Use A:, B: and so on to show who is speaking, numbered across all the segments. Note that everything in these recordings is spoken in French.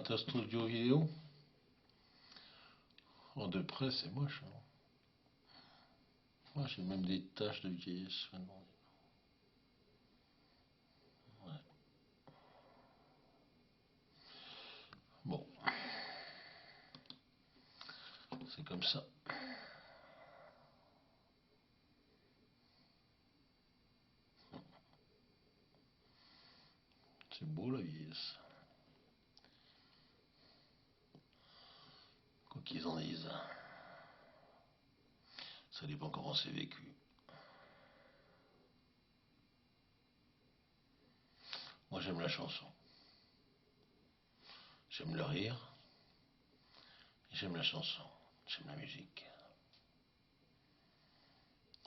A: opérateur studio vidéo. En de près, c'est moche. Hein. Moi, j'ai même des taches de vieillesse maintenant. Ouais. Bon, c'est comme ça. C'est beau la vieillesse. Quoi qu'ils en disent. Ça dépend comment c'est vécu. Moi, j'aime la chanson. J'aime le rire. J'aime la chanson. J'aime la musique.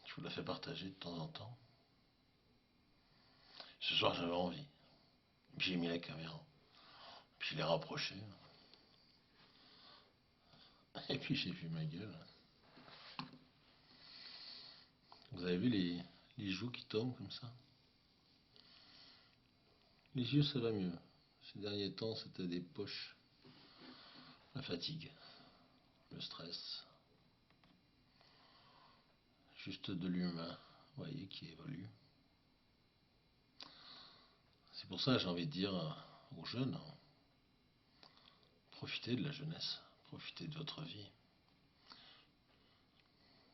A: Je vous la fais partager de temps en temps. Ce soir, j'avais envie. Puis j'ai mis la caméra. Puis je l'ai rapproché. Et puis j'ai vu ma gueule. Vous avez vu les joues qui tombent comme ça? Les yeux, ça va mieux. Ces derniers temps, c'était des poches. La fatigue, le stress. Juste de l'humain, vous voyez, qui évolue. C'est pour ça que j'ai envie de dire aux jeunes, profitez de la jeunesse, profitez de votre vie.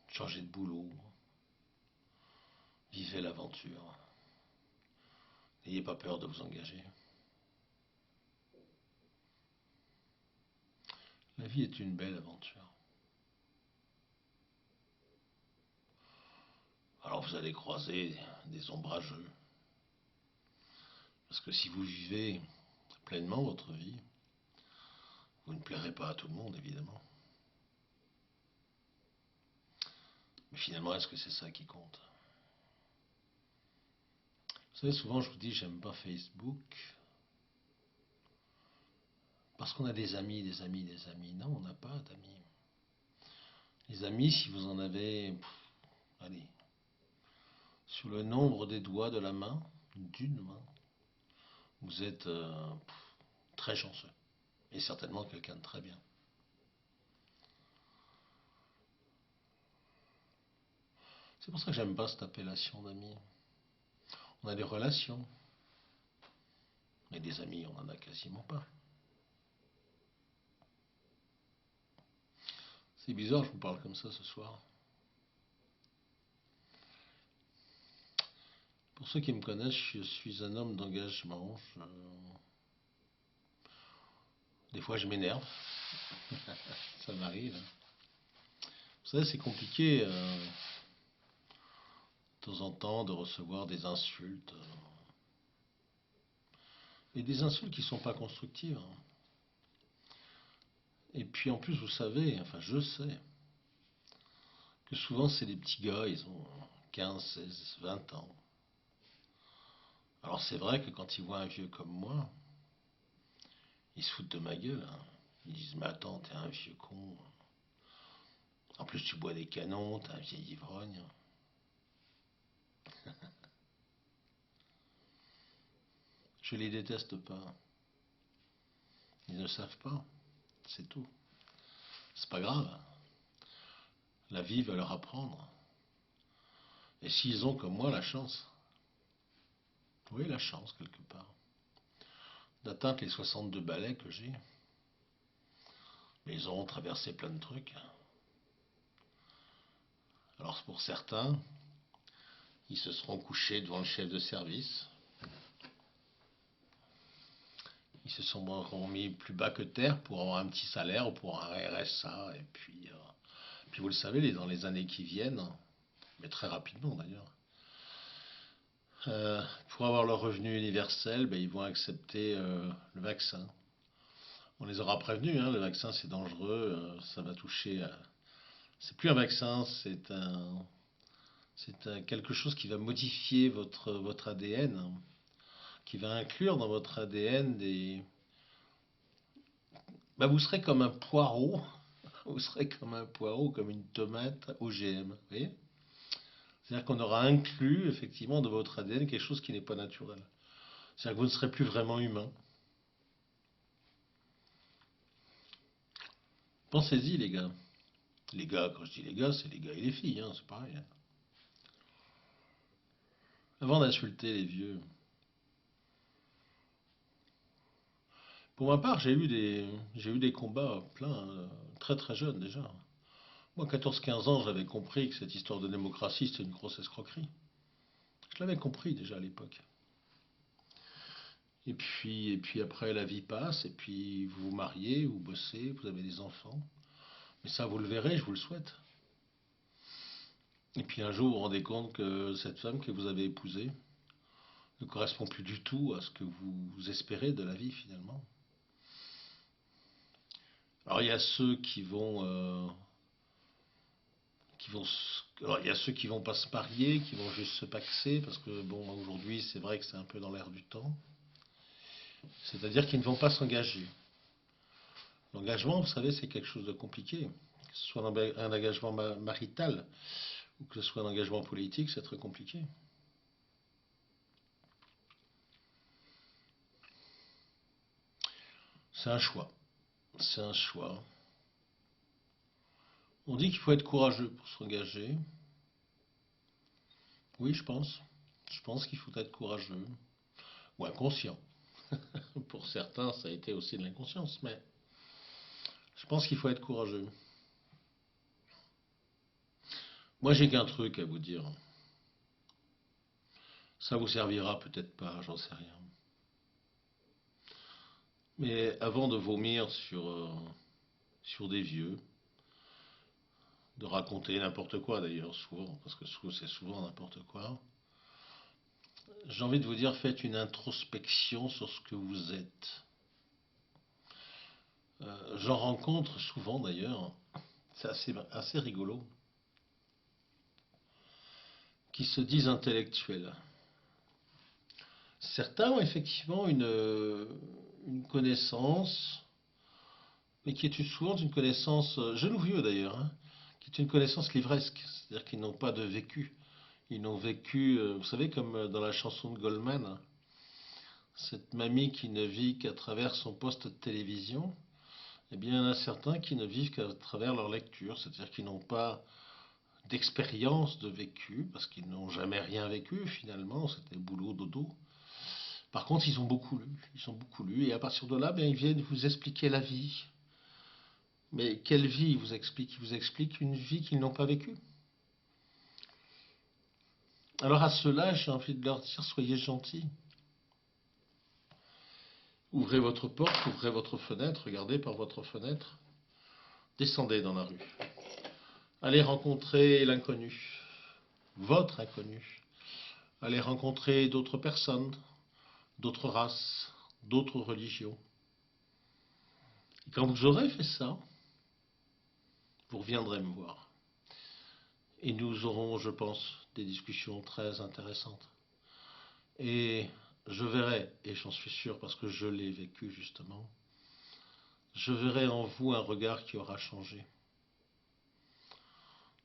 A: Changez de boulot, vivez l'aventure. N'ayez pas peur de vous engager. La vie est une belle aventure. Alors vous allez croiser des ombrageux. Parce que si vous vivez pleinement votre vie, vous ne plairez pas à tout le monde, évidemment. Mais finalement, est-ce que c'est ça qui compte? Vous savez, souvent je vous dis, j'aime pas Facebook. Parce qu'on a des amis, des amis, des amis. Non, on n'a pas d'amis. Les amis, si vous en avez, allez, sur le nombre des doigts de la main, d'une main, vous êtes très chanceux. Et certainement quelqu'un de très bien. C'est pour ça que j'aime pas cette appellation d'amis. On a des relations. Mais des amis, on n'en a quasiment pas. C'est bizarre, je vous parle comme ça ce soir. Pour ceux qui me connaissent, je suis un homme d'engagement. Des fois, je m'énerve. Ça m'arrive. Vous savez, c'est compliqué de temps en temps de recevoir des insultes. Et des insultes qui ne sont pas constructives. Et puis en plus, vous savez, enfin je sais, que souvent c'est des petits gars, ils ont 15, 16, 20 ans. Alors c'est vrai que quand ils voient un vieux comme moi, ils se foutent de ma gueule. Hein. Ils disent, mais attends, t'es un vieux con. En plus tu bois des canons, t'es un vieil ivrogne. Je les déteste pas. Ils ne savent pas. C'est tout. C'est pas grave. La vie va leur apprendre. Et s'ils ont comme moi la chance, oui la chance quelque part, d'atteindre les 62 balais que j'ai, mais ils auront traversé plein de trucs. Alors pour certains, ils se seront couchés devant le chef de service. Ils se sont mis plus bas que terre pour avoir un petit salaire ou pour un RSA. Et puis vous le savez, dans les années qui viennent, mais très rapidement d'ailleurs, pour avoir leur revenu universel, ben, ils vont accepter le vaccin. On les aura prévenus, hein, le vaccin c'est dangereux, ça va toucher. C'est plus un vaccin, c'est quelque chose qui va modifier votre ADN, qui va inclure dans votre ADN des. Bah, vous serez comme un poireau, vous serez comme un poireau, comme une tomate OGM, vous voyez? C'est-à-dire qu'on aura inclus effectivement dans votre ADN quelque chose qui n'est pas naturel. C'est-à-dire que vous ne serez plus vraiment humain. Pensez-y, les gars. Les gars, quand je dis les gars, c'est les gars et les filles, hein, c'est pareil. Avant d'insulter les vieux. Pour ma part, j'ai eu des combats pleins, très très jeunes déjà. Moi, 14-15 ans, j'avais compris que cette histoire de démocratie, c'était une grosse escroquerie. Je l'avais compris déjà à l'époque. Et puis après, la vie passe, et puis vous vous mariez, vous bossez, vous avez des enfants. Mais ça, vous le verrez, je vous le souhaite. Et puis un jour, vous vous rendez compte que cette femme que vous avez épousée ne correspond plus du tout à ce que vous espérez de la vie finalement. Alors il y a ceux alors, il y a ceux qui vont pas se marier, qui vont juste se paxer, parce que bon, aujourd'hui, c'est vrai que c'est un peu dans l'air du temps. C'est-à-dire qu'ils ne vont pas s'engager. L'engagement, vous savez, c'est quelque chose de compliqué. Que ce soit un engagement marital ou que ce soit un engagement politique, c'est très compliqué. C'est un choix. C'est un choix. On dit qu'il faut être courageux pour s'engager. Oui, je pense. Je pense qu'il faut être courageux. Ou inconscient. Pour certains, ça a été aussi de l'inconscience, mais je pense qu'il faut être courageux. Moi, j'ai qu'un truc à vous dire. Ça vous servira peut-être pas, j'en sais rien. Mais avant de vomir sur des vieux, de raconter n'importe quoi d'ailleurs, souvent, parce que c'est souvent n'importe quoi, j'ai envie de vous dire, faites une introspection sur ce que vous êtes. J'en rencontre souvent d'ailleurs, c'est assez rigolo, qui se disent intellectuels. Certains ont effectivement une connaissance, mais qui est souvent une connaissance, jeune ou vieux d'ailleurs, hein, qui est une connaissance livresque, c'est-à-dire qu'ils n'ont pas de vécu. Ils n'ont vécu, vous savez, comme dans la chanson de Goldman, hein, cette mamie qui ne vit qu'à travers son poste de télévision. Eh bien, il y en a certains qui ne vivent qu'à travers leur lecture, c'est-à-dire qu'ils n'ont pas d'expérience de vécu, parce qu'ils n'ont jamais rien vécu finalement, c'était boulot, dodo. Par contre, ils ont beaucoup lu, et à partir de là, bien, ils viennent vous expliquer la vie. Mais quelle vie ils vous expliquent? Ils vous expliquent une vie qu'ils n'ont pas vécue. Alors à ceux-là, j'ai envie de leur dire, soyez gentils. Ouvrez votre porte, ouvrez votre fenêtre, regardez par votre fenêtre, descendez dans la rue. Allez rencontrer l'inconnu, votre inconnu. Allez rencontrer d'autres personnes, d'autres races, d'autres religions. Et quand vous aurez fait ça, vous reviendrez me voir. Et nous aurons, je pense, des discussions très intéressantes. Et je verrai, et j'en suis sûr parce que je l'ai vécu justement, je verrai en vous un regard qui aura changé.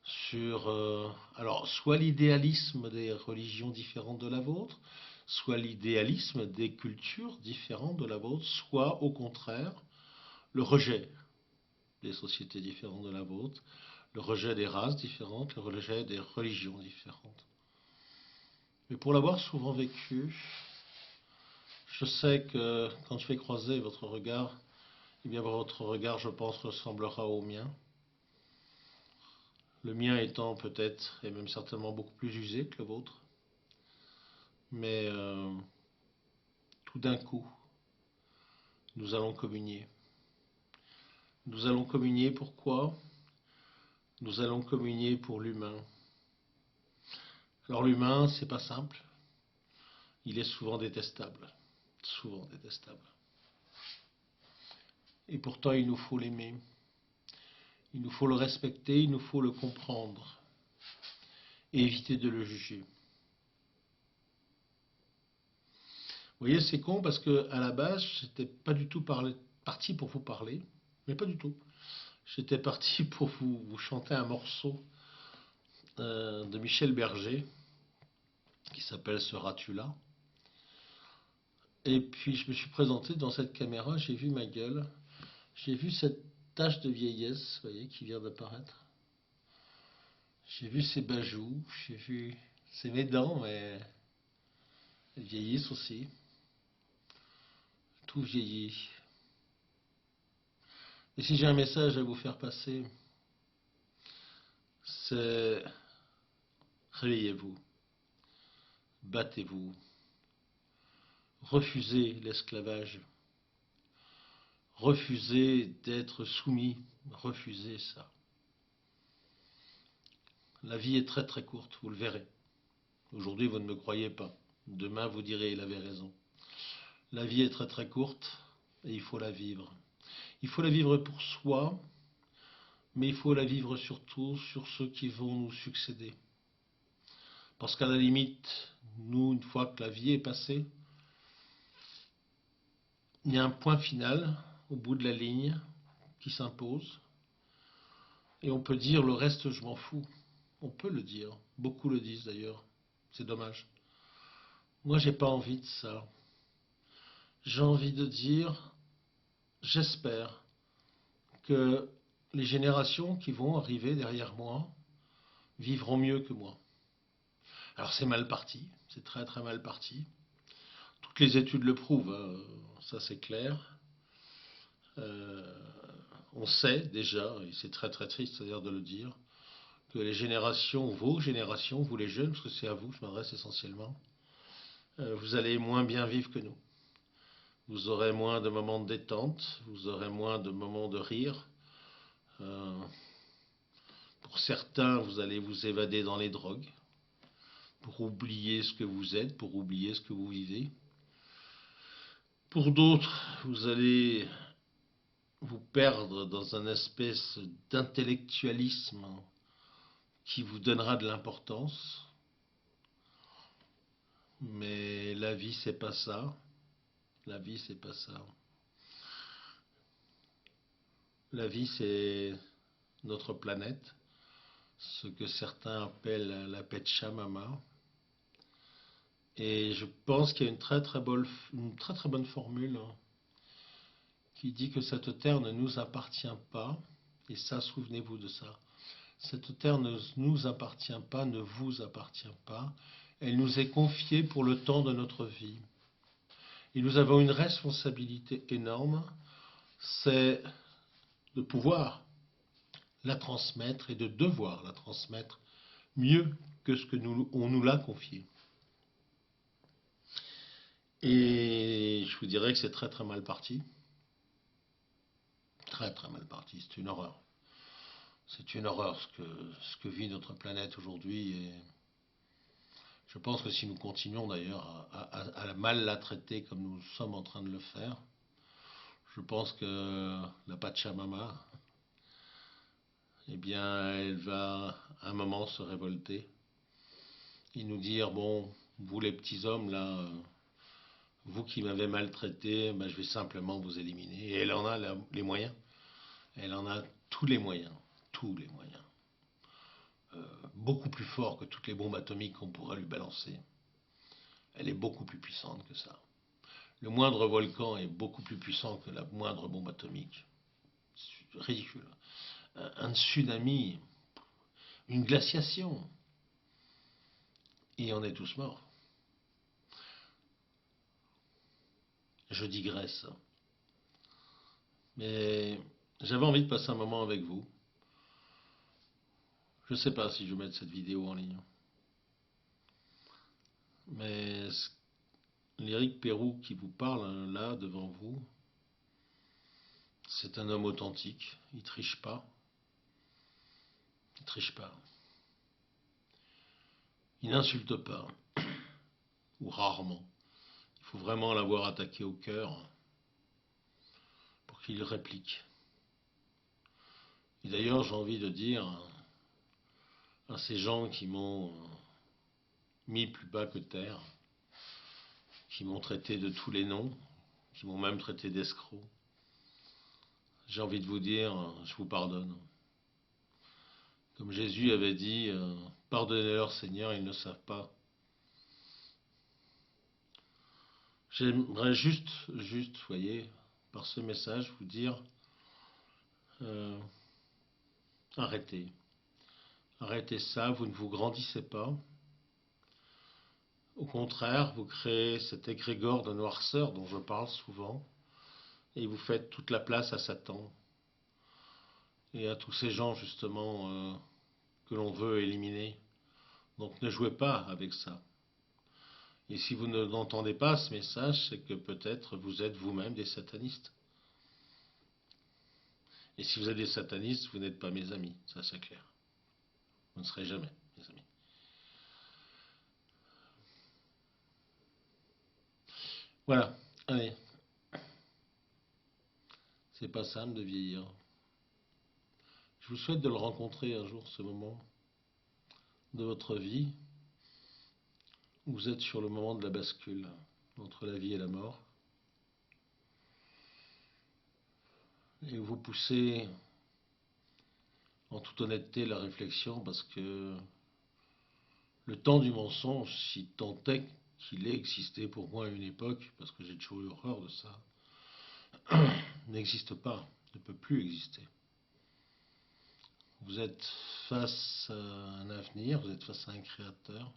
A: Sur, alors, soit l'idéalisme des religions différentes de la vôtre, soit l'idéalisme des cultures différentes de la vôtre, soit au contraire le rejet des sociétés différentes de la vôtre, le rejet des races différentes, le rejet des religions différentes. Mais pour l'avoir souvent vécu, je sais que quand je vais croiser votre regard, eh bien votre regard, je pense, ressemblera au mien. Le mien étant peut-être, et même certainement beaucoup plus usé que le vôtre. Mais tout d'un coup, nous allons communier. Nous allons communier pourquoi? Nous allons communier pour l'humain. Alors l'humain, c'est pas simple. Il est souvent détestable. Souvent détestable. Et pourtant, il nous faut l'aimer. Il nous faut le respecter, il nous faut le comprendre. Et éviter de le juger. Vous voyez, c'est con parce que à la base, j'étais pas du tout parti pour vous parler, mais pas du tout. J'étais parti pour vous chanter un morceau de Michel Berger qui s'appelle Seras-tu là? Et puis je me suis présenté dans cette caméra, j'ai vu ma gueule, j'ai vu cette tache de vieillesse, vous voyez, qui vient d'apparaître. J'ai vu ses bajoux, j'ai vu... C'est mes dents, mais elles vieillissent aussi. Tout vieillit. Et si j'ai un message à vous faire passer, c'est réveillez-vous, battez-vous, refusez l'esclavage, refusez d'être soumis, refusez ça. La vie est très très courte, vous le verrez. Aujourd'hui, vous ne me croyez pas. Demain, vous direz, il avait raison. La vie est très très courte et il faut la vivre. Il faut la vivre pour soi, mais il faut la vivre surtout sur ceux qui vont nous succéder. Parce qu'à la limite, nous, une fois que la vie est passée, il y a un point final au bout de la ligne qui s'impose. Et on peut dire le reste, je m'en fous. On peut le dire. Beaucoup le disent d'ailleurs. C'est dommage. Moi, j'ai pas envie de ça. J'ai envie de dire, j'espère que les générations qui vont arriver derrière moi vivront mieux que moi. Alors c'est mal parti, c'est très très mal parti. Toutes les études le prouvent, hein, ça c'est clair. On sait déjà, et c'est très très triste d'ailleurs de le dire, que les générations, vos générations, vous les jeunes, parce que c'est à vous que je m'adresse essentiellement, vous allez moins bien vivre que nous. Vous aurez moins de moments de détente, vous aurez moins de moments de rire. Pour certains, vous allez vous évader dans les drogues, pour oublier ce que vous êtes, pour oublier ce que vous vivez. Pour d'autres, vous allez vous perdre dans un espèce d'intellectualisme qui vous donnera de l'importance. Mais la vie, c'est pas ça. La vie, c'est pas ça. La vie, c'est notre planète, ce que certains appellent la Pachamama. Et je pense qu'il y a une très très bonne formule qui dit que cette terre ne nous appartient pas. Et ça, souvenez-vous de ça. Cette terre ne nous appartient pas, ne vous appartient pas. Elle nous est confiée pour le temps de notre vie. Et nous avons une responsabilité énorme, c'est de pouvoir la transmettre et de devoir la transmettre mieux que ce que on nous l'a confié. Et je vous dirais que c'est très très mal parti. Très très mal parti, c'est une horreur. C'est une horreur ce que vit notre planète aujourd'hui. Et je pense que si nous continuons d'ailleurs à mal la traiter comme nous sommes en train de le faire, je pense que la Pachamama, eh bien, elle va à un moment se révolter et nous dire, bon, vous les petits hommes là, vous qui m'avez maltraité, ben, je vais simplement vous éliminer. Et elle en a les moyens. Elle en a tous les moyens. Tous les moyens. Beaucoup plus fort que toutes les bombes atomiques qu'on pourrait lui balancer. Elle est beaucoup plus puissante que ça. Le moindre volcan est beaucoup plus puissant que la moindre bombe atomique. C'est ridicule. Un tsunami, une glaciation, et on est tous morts. Je digresse. Mais j'avais envie de passer un moment avec vous. Je ne sais pas si je vais mettre cette vidéo en ligne. Mais l'Éric Pérou qui vous parle là devant vous, c'est un homme authentique. Il triche pas. Il triche pas. Il n'insulte pas. Ou rarement. Il faut vraiment l'avoir attaqué au cœur pour qu'il réplique. Et d'ailleurs, j'ai envie de dire à ces gens qui m'ont mis plus bas que terre, qui m'ont traité de tous les noms, qui m'ont même traité d'escroc, j'ai envie de vous dire, je vous pardonne. Comme Jésus avait dit, pardonnez-leur Seigneur, ils ne savent pas. J'aimerais juste, vous voyez, par ce message, vous dire, Euh, arrêtez. Arrêtez ça, vous ne vous grandissez pas. Au contraire, vous créez cet égrégore de noirceur dont je parle souvent, et vous faites toute la place à Satan et à tous ces gens justement que l'on veut éliminer. Donc ne jouez pas avec ça. Et si vous n'entendez pas ce message, c'est que peut-être vous êtes vous-même des satanistes. Et si vous êtes des satanistes, vous n'êtes pas mes amis, ça c'est clair. Vous ne serez jamais mes amis. Voilà, allez. C'est pas simple de vieillir. Je vous souhaite de le rencontrer un jour, ce moment de votre vie où vous êtes sur le moment de la bascule entre la vie et la mort. Et où vous poussez en toute honnêteté la réflexion parce que le temps du mensonge, si tant est qu'il ait existé pour moi à une époque, parce que j'ai toujours eu horreur de ça, n'existe pas, ne peut plus exister. Vous êtes face à un avenir, vous êtes face à un créateur.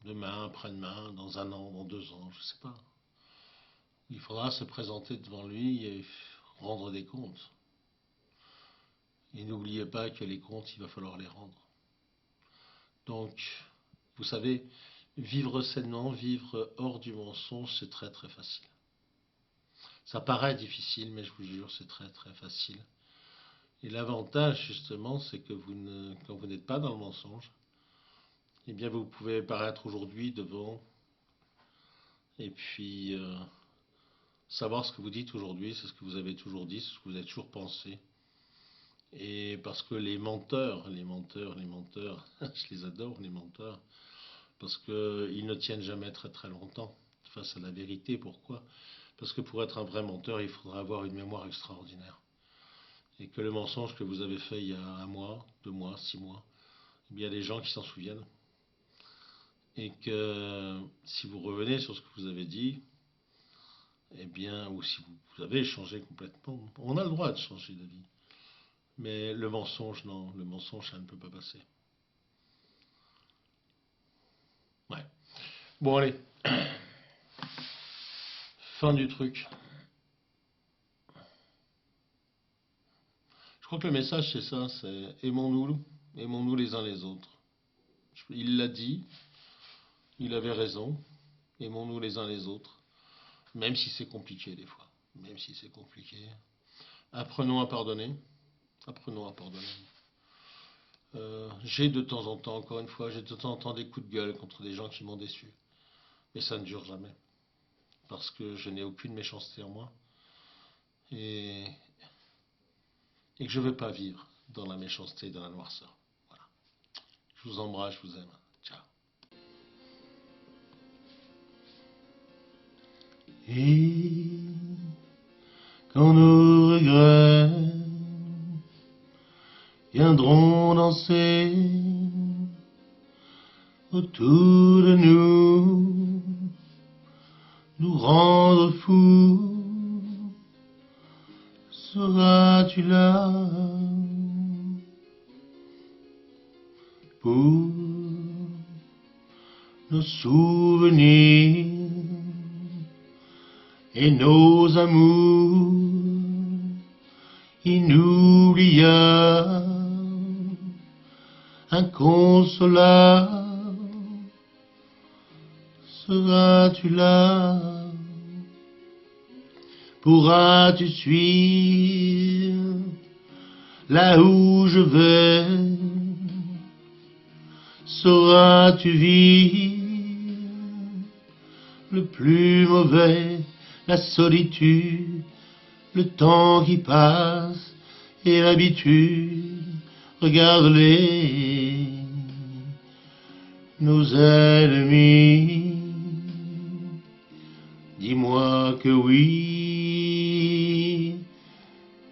A: Demain, après-demain, dans un an, dans 2 ans, je ne sais pas. Il faudra se présenter devant lui et rendre des comptes. Et n'oubliez pas que les comptes, il va falloir les rendre. Donc, vous savez, vivre sainement, vivre hors du mensonge, c'est très très facile. Ça paraît difficile, mais je vous jure, c'est très très facile. Et l'avantage, justement, c'est que quand vous n'êtes pas dans le mensonge, eh bien, vous pouvez paraître aujourd'hui devant et puis savoir ce que vous dites aujourd'hui, c'est ce que vous avez toujours dit, c'est ce que vous avez toujours pensé. Et parce que les menteurs, je les adore, les menteurs, parce qu'ils ne tiennent jamais très très longtemps face à la vérité. Pourquoi? Parce que pour être un vrai menteur, il faudra avoir une mémoire extraordinaire. Et que le mensonge que vous avez fait il y a 1 mois, 2 mois, 6 mois, eh bien, il y a des gens qui s'en souviennent. Et que si vous revenez sur ce que vous avez dit, eh bien, ou si vous avez changé complètement, on a le droit de changer d'avis. Mais le mensonge, non, le mensonge, ça ne peut pas passer. Ouais. Bon, allez. Fin du truc. Je crois que le message, c'est ça, c'est aimons-nous les uns les autres. Il l'a dit, il avait raison, aimons-nous les uns les autres, même si c'est compliqué des fois, même si c'est compliqué. Apprenons à pardonner, apprenons à pardonner. J'ai de temps en temps, encore une fois, j'ai de temps en temps des coups de gueule contre des gens qui m'ont déçu. Mais ça ne dure jamais. Parce que je n'ai aucune méchanceté en moi. Et que je ne veux pas vivre dans la méchanceté et dans la noirceur. Voilà. Je vous embrasse, je vous aime. Ciao. Et quand nos regrets viendront danser autour de nous, nous rendre fous, seras-tu là pour nos souvenirs et nos amours inoubliables, inconsolables, seras-tu là? Pourras-tu suivre là où je vais? Sauras-tu vivre le plus mauvais, la solitude, le temps qui passe et l'habitude? Regarde-les, nos ennemis. Dis-moi que oui,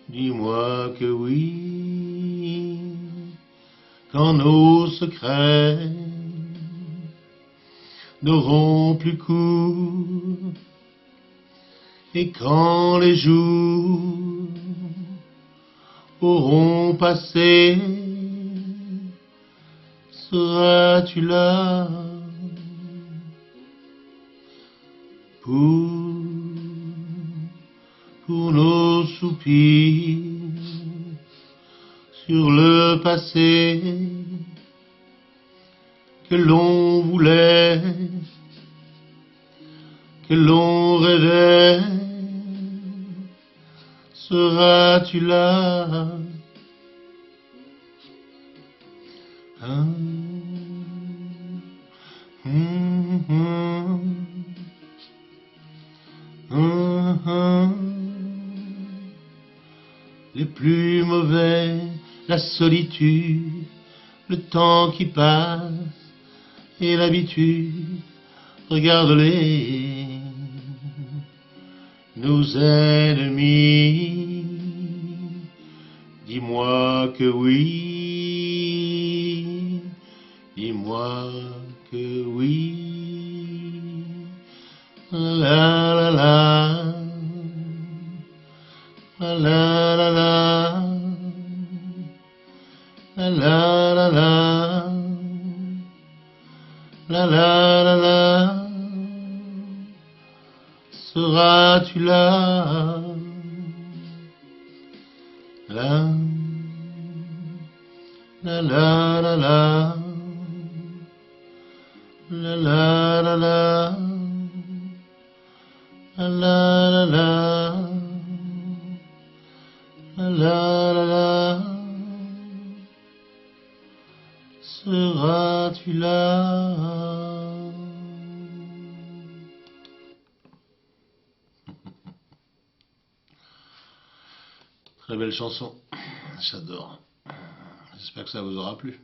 A: dis-moi que oui, quand nos secrets n'auront plus cours, et quand les jours auront passé, seras-tu là pour nos soupirs sur le passé que l'on voulait, que l'on rêvait, seras-tu là? Les plus mauvais, la solitude, le temps qui passe et l'habitude, regarde-les, nos ennemis. Dis-moi que oui, dis-moi que oui. La la la, la la la la, la la la la, la la la, seras-tu là? La la la la la, la la la la, la la la la, la la la, seras-tu là? Très belle chanson, j'adore. J'espère que ça vous aura plu.